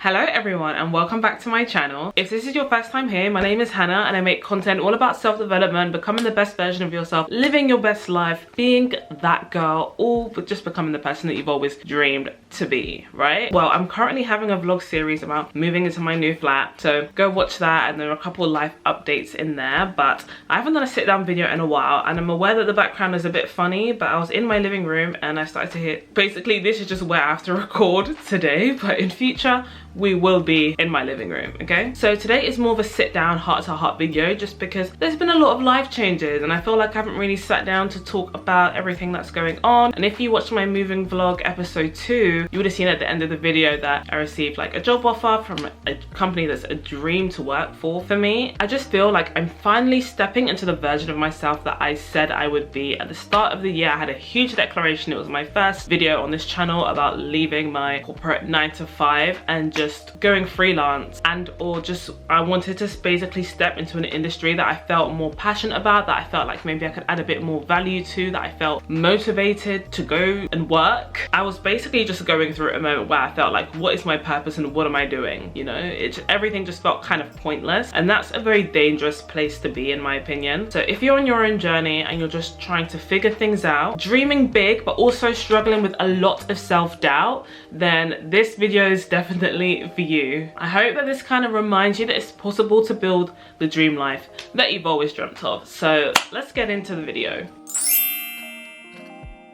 Hello everyone and welcome back to my channel. If this is your first time here, my name is Hannah and I make content all about self-development, becoming the best version of yourself, living your best life, being that girl, or just becoming the person that you've always dreamed to be, right? Well, I'm currently having a vlog series about moving into my new flat, so go watch that, and there are a couple of life updates in there, but I haven't done a sit down video in a while and I'm aware that the background is a bit funny, but I was in my living room and I started to hear, basically this is just where I have to record today, but in future we will be in my living room, okay? So today is more of a sit down heart-to-heart video just because there's been a lot of life changes and I feel like I haven't really sat down to talk about everything that's going on. And if you watched my moving vlog episode 2, you would have seen at the end of the video that I received like a job offer from a company that's a dream to work for me. I just feel like I'm finally stepping into the version of myself that I said I would be. At the start of the year, I had a huge declaration. It was my first video on this channel about leaving my corporate 9-to-5 and just going freelance, and or just I wanted to basically step into an industry that I felt more passionate about, that I felt like maybe I could add a bit more value to, that I felt motivated to go and work. I was basically just going through a moment where I felt like, what is my purpose and what am I doing? You know, everything just felt kind of pointless, and that's a very dangerous place to be in my opinion. So if you're on your own journey and you're just trying to figure things out, dreaming big but also struggling with a lot of self-doubt, then this video is definitely for you. I hope that this kind of reminds you that it's possible to build the dream life that you've always dreamt of. So let's get into the video.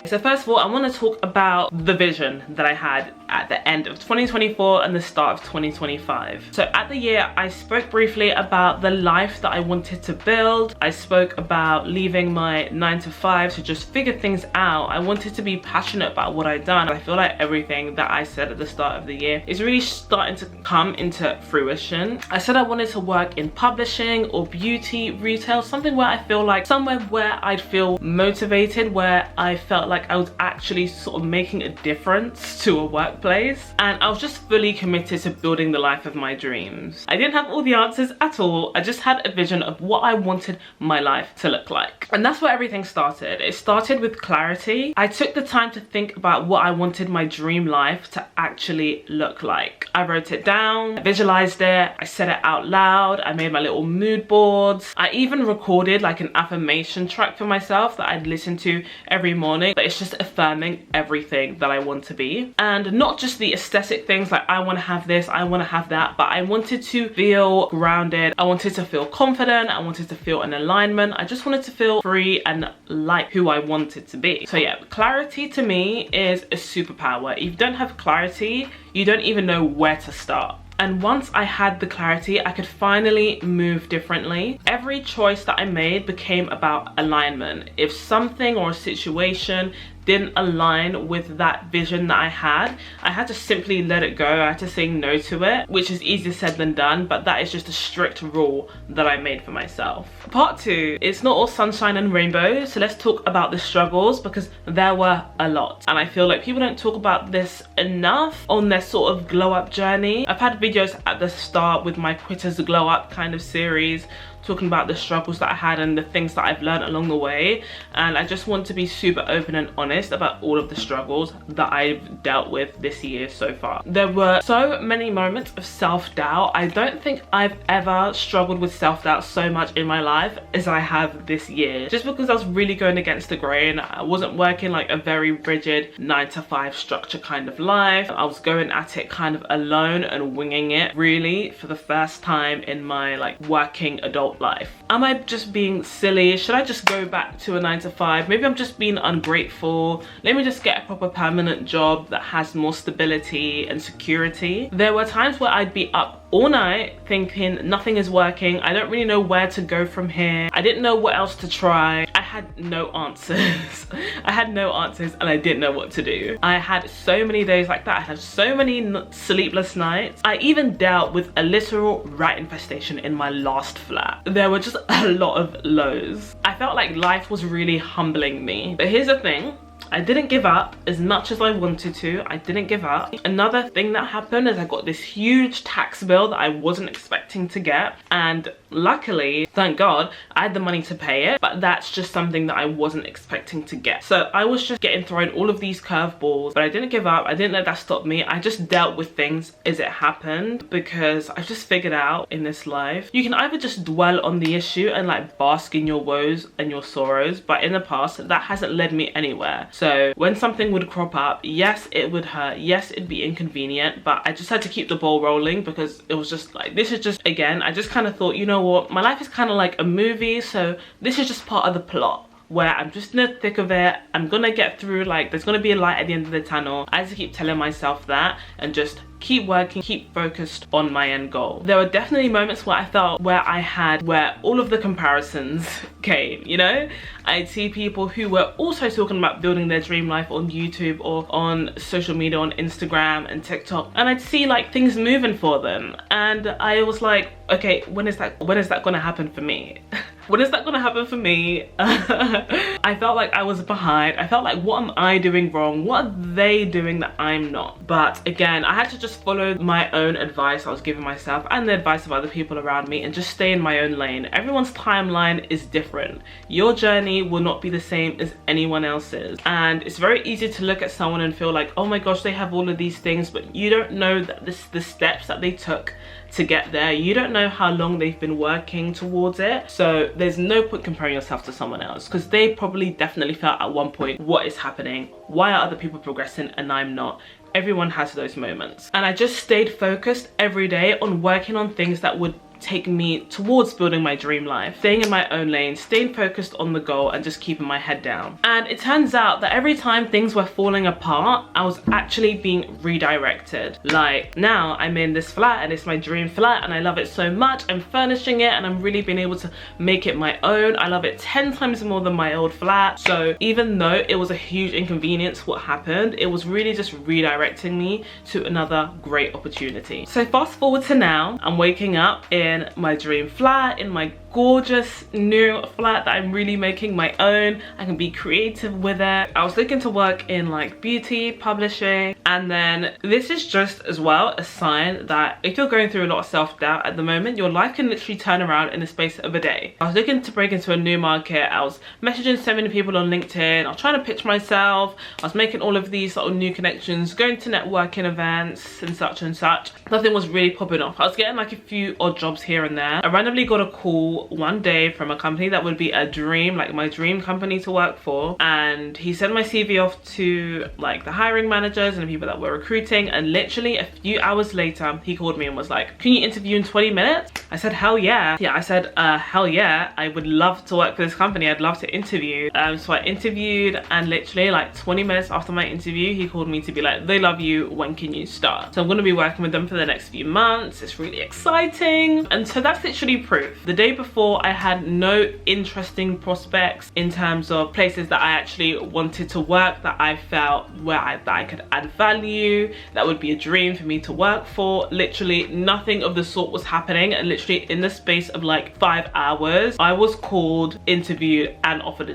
So first of all, I want to talk about the vision that I had at the end of 2024 and the start of 2025. So at the year, I spoke briefly about the life that I wanted to build. I spoke about leaving my 9-to-5 to just figure things out. I wanted to be passionate about what I'd done. I feel like everything that I said at the start of the year is really starting to come into fruition. I said I wanted to work in publishing or beauty, retail, something where I feel like somewhere where I'd feel motivated, where I felt like I was actually sort of making a difference to a workplace, and I was just fully committed to building the life of my dreams. I didn't have all the answers at all. I just had a vision of what I wanted my life to look like, and that's where everything started. It started with clarity. I took the time to think about what I wanted my dream life to actually look like. I wrote it down, I visualized it, I said it out loud, I made my little mood boards. I even recorded like an affirmation track for myself that I'd listen to every morning. But it's just affirming everything that I want to be, and not just the aesthetic things like I want to have this, I want to have that, but I wanted to feel grounded, I wanted to feel confident, I wanted to feel an alignment, I just wanted to feel free and like who I wanted to be. So yeah, clarity to me is a superpower. If you don't have clarity, you don't even know where to start. And once I had the clarity, I could finally move differently. Every choice that I made became about alignment. If something or a situation didn't align with that vision that I had to simply let it go. I had to say no to it, which is easier said than done, but that is just a strict rule that I made for myself. Part 2, it's not all sunshine and rainbows, so let's talk about the struggles, because there were a lot. And I feel like people don't talk about this enough on their sort of glow up journey. I've had videos at the start with my Quitters Glow Up kind of series, talking about the struggles that I had and the things that I've learned along the way, and I just want to be super open and honest about all of the struggles that I've dealt with this year so far. There were so many moments of self-doubt. I don't think I've ever struggled with self-doubt so much in my life as I have this year, just because I was really going against the grain. I wasn't working like a very rigid 9-to-5 structure kind of life. I was going at it kind of alone and winging it really for the first time in my like working adult life. Am I just being silly? Should I just go back to a 9-to-5? Maybe I'm just being ungrateful. Let me just get a proper permanent job that has more stability and security. There were times where I'd be up all night thinking nothing is working. I don't really know where to go from here. I didn't know what else to try. I had no answers. I had no answers and I didn't know what to do. I had so many days like that. I had so many sleepless nights. I even dealt with a literal rat infestation in my last flat. There were just a lot of lows. I felt like life was really humbling me. But here's the thing. I didn't give up as much as I wanted to. I didn't give up. Another thing that happened is I got this huge tax bill that I wasn't expecting to get, and luckily, thank God, I had the money to pay it, but that's just something that I wasn't expecting to get. So I was just getting thrown all of these curveballs, but I didn't give up. I didn't let that stop me. I just dealt with things as it happened, because I just figured out in this life, you can either just dwell on the issue and like bask in your woes and your sorrows, but in the past, that hasn't led me anywhere. So when something would crop up, yes, it would hurt. Yes, it'd be inconvenient, but I just had to keep the ball rolling, because it was just like, this is just, again, I just kind of thought, you know what, my life is kind of like a movie, so this is just part of the plot, where I'm just in the thick of it. I'm gonna get through, like there's gonna be a light at the end of the tunnel. I had to keep telling myself that and just keep working, keep focused on my end goal. There were definitely moments where I felt where all of the comparisons came, you know? I'd see people who were also talking about building their dream life on YouTube or on social media, on Instagram and TikTok, and I'd see like things moving for them, and I was like, okay, when is that gonna happen for me? When is that gonna happen for me? I felt like I was behind. I felt like, what am I doing wrong? What are they doing that I'm not? But again, I had to just follow my own advice I was giving myself and the advice of other people around me, and just stay in my own lane. Everyone's timeline is different. Your journey will not be the same as anyone else's, and it's very easy to look at someone and feel like, oh my gosh, they have all of these things, but you don't know that the steps that they took to get there. You don't know how long they've been working towards it. So there's no point comparing yourself to someone else, because they probably definitely felt at one point, what is happening? Why are other people progressing and I'm not? Everyone has those moments. And I just stayed focused every day on working on things that would take me towards building my dream life, staying in my own lane, staying focused on the goal, and just keeping my head down. And it turns out that every time things were falling apart, I was actually being redirected. Like, now I'm in this flat and it's my dream flat and I love it so much. I'm furnishing it and I'm really being able to make it my own. I love it 10 times more than my old flat. So even though it was a huge inconvenience what happened, it was really just redirecting me to another great opportunity. So fast forward to now, I'm waking up in my dream flat, in my gorgeous new flat that I'm really making my own. I can be creative with it. I was looking to work in like beauty, publishing, and then this is just as well a sign that if you're going through a lot of self-doubt at the moment, your life can literally turn around in the space of a day. I was looking to break into a new market. I was messaging so many people on LinkedIn. I was trying to pitch myself. I was making all of these sort of new connections, going to networking events and such and such. Nothing was really popping off. I was getting like a few odd jobs here and there. I randomly got a call one day from a company that would be a dream, like my dream company to work for, and he sent my CV off to like the hiring managers and the people that were recruiting, and literally a few hours later he called me and was like, can you interview in 20 minutes? I said, hell yeah. I said, hell yeah, I would love to work for this company. I'd love to interview. So I interviewed, and literally like 20 minutes after my interview he called me to be like, they love you, when can you start? So I'm going to be working with them for the next few months. It's really exciting. And so that's literally proof. The day before, I had no interesting prospects in terms of places that I actually wanted to work, that I felt that I could add value, that would be a dream for me to work for. Literally nothing of the sort was happening, and literally in the space of like 5 hours I was called, interviewed, and offered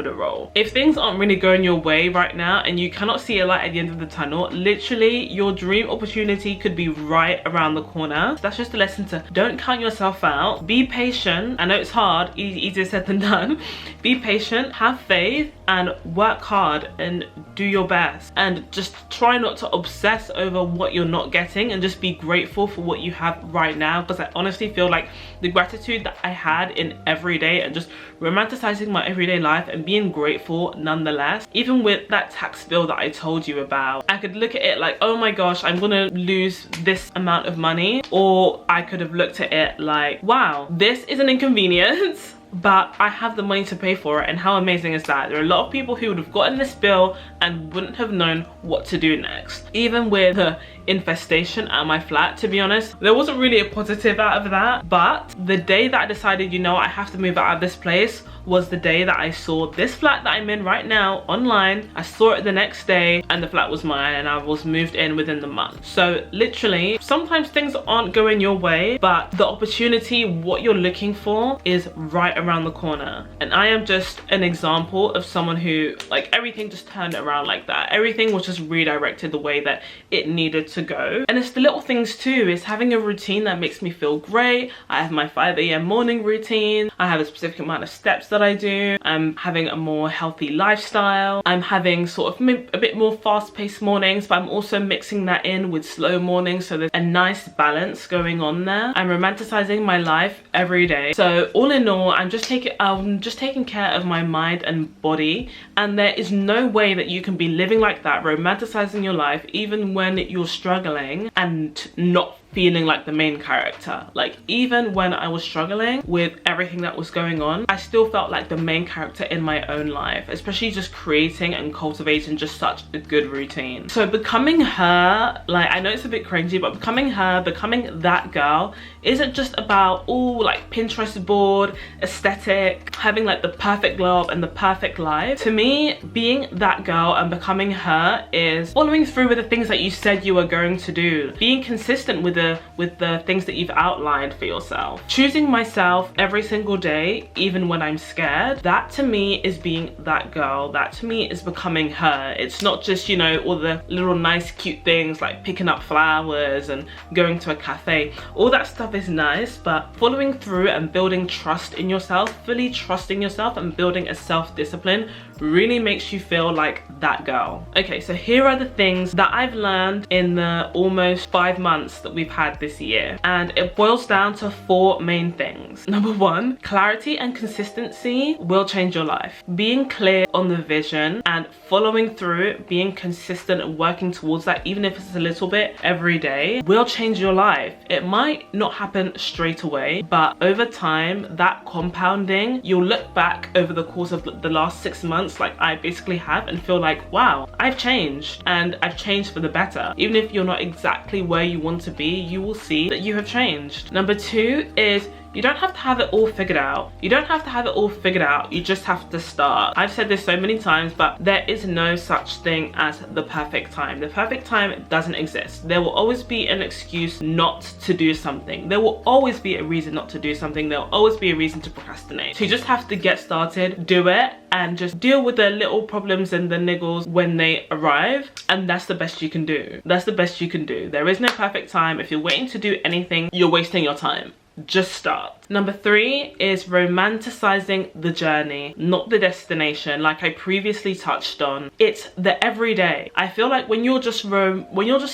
a role. If things aren't really going your way right now and you cannot see a light at the end of the tunnel, literally your dream opportunity could be right around the corner. So that's just a lesson to don't count yourself out. Be patient. I know it's hard, easier said than done. Be patient, have faith, and work hard and do your best, and just try not to obsess over what you're not getting, and just be grateful for what you have right now. Because I honestly feel like the gratitude that I had in every day, and just romanticizing my everyday life and being grateful nonetheless, even with that tax bill that I told you about, I could look at it like, oh my gosh, I'm gonna lose this amount of money, or I could have looked at it like, wow, this is an inconvenience, but I have the money to pay for it, and how amazing is that? There are a lot of people who would have gotten this bill and wouldn't have known what to do next. Even with the infestation at my flat, to be honest. There wasn't really a positive out of that, but the day that I decided, you know, I have to move out of this place was the day that I saw this flat that I'm in right now online. I saw it the next day and the flat was mine, and I was moved in within the month. So literally, sometimes things aren't going your way, but the opportunity, what you're looking for, is right around the corner. And I am just an example of someone who, like, everything just turned around like that. Everything was just redirected the way that it needed to go. And it's the little things too. It's having a routine that makes me feel great. I have my 5 a.m. morning routine. I have a specific amount of steps that I do. I'm having a more healthy lifestyle. I'm having sort of a bit more fast-paced mornings, but I'm also mixing that in with slow mornings, so there's a nice balance going on there. I'm romanticizing my life every day. So all in all, I'm just taking care of my mind and body, and there is no way that you can be living like that, romanticizing your life even when you're struggling, and not feeling like the main character. Like, even when I was struggling with everything that was going on, I still felt like the main character in my own life, especially just creating and cultivating just such a good routine. So becoming her, like, I know it's a bit cringy, but becoming her, becoming that girl, isn't just about, oh, like Pinterest board aesthetic, having like the perfect glow up and the perfect life. To me, being that girl and becoming her is following through with the things that you said you were going to do, being consistent with the things that you've outlined for yourself, choosing myself every single day even when I'm scared. That to me is being that girl. That to me is becoming her. It's not just, you know, all the little nice cute things like picking up flowers and going to a cafe. All that stuff is nice, but following through and building trust in yourself, fully trusting yourself and building a self-discipline really makes you feel like that girl. Okay, so here are the things that I've learned in the almost 5 months that we've had this year, and it boils down to 4 main things. Number 1, clarity and consistency will change your life. Being clear on the vision and following through, being consistent and working towards that, even if it's a little bit every day, will change your life. It might not happen straight away, but over time, that compounding, you'll look back over the course of the last 6 months, like I basically have, and feel like, wow, I've changed, and I've changed for the better. Even if you're not exactly where you want to be, you will see that you have changed. Number 2 is, you don't have to have it all figured out. You don't have to have it all figured out. You just have to start. I've said this so many times, but there is no such thing as the perfect time. The perfect time doesn't exist. There will always be an excuse not to do something. There will always be a reason not to do something. There will always be a reason to procrastinate. So you just have to get started, do it, and just deal with the little problems and the niggles when they arrive. And that's the best you can do. That's the best you can do. There is no perfect time. If you're waiting to do anything, you're wasting your time. Just start. Number 3 is romanticizing the journey, not the destination, like I previously touched on. It's the everyday. I feel like when you're just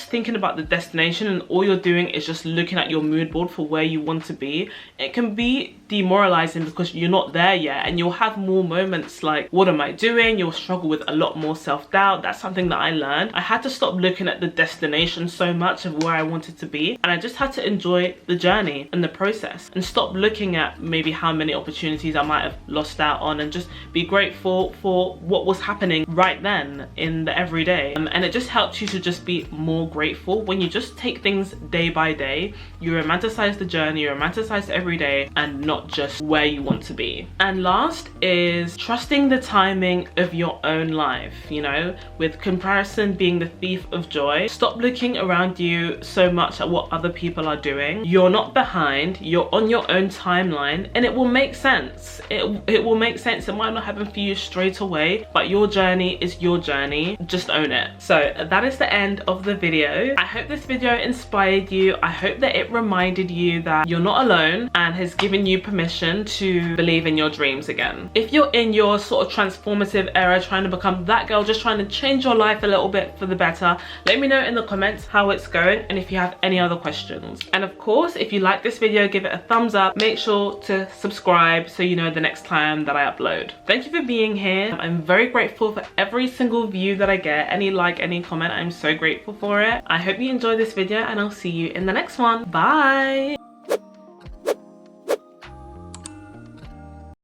thinking about the destination and all you're doing is just looking at your mood board for where you want to be, it can be demoralizing because you're not there yet, and you'll have more moments like, what am I doing? You'll struggle with a lot more self-doubt. That's something that I learned. I had to stop looking at the destination so much of where I wanted to be, and I just had to enjoy the journey and the process, and stop looking at maybe how many opportunities I might have lost out on, and just be grateful for what was happening right then in the everyday. And it just helps you to just be more grateful when you just take things day by day. You romanticize the journey, you romanticize the everyday, and not just where you want to be. And last is trusting the timing of your own life, you know, with comparison being the thief of joy. Stop looking around you so much at what other people are doing. You're not behind, you're on your own timeline, and it will make sense. It will make sense. It might not happen for you straight away, but your journey is your journey. Just own it. So that is the end of the video. I hope this video inspired you. I hope that it reminded you that you're not alone and has given you permission to believe in your dreams again. If you're in your sort of transformative era, trying to become that girl, just trying to change your life a little bit for the better, let me know in the comments how it's going and if you have any other questions. And of course, if you like this video, give it a thumbs up. Make sure to subscribe so you know the next time that I upload. Thank you for being here. I'm very grateful for every single view that I get. Any like, any comment, I'm so grateful for it. I hope you enjoyed this video, and I'll see you in the next one. Bye.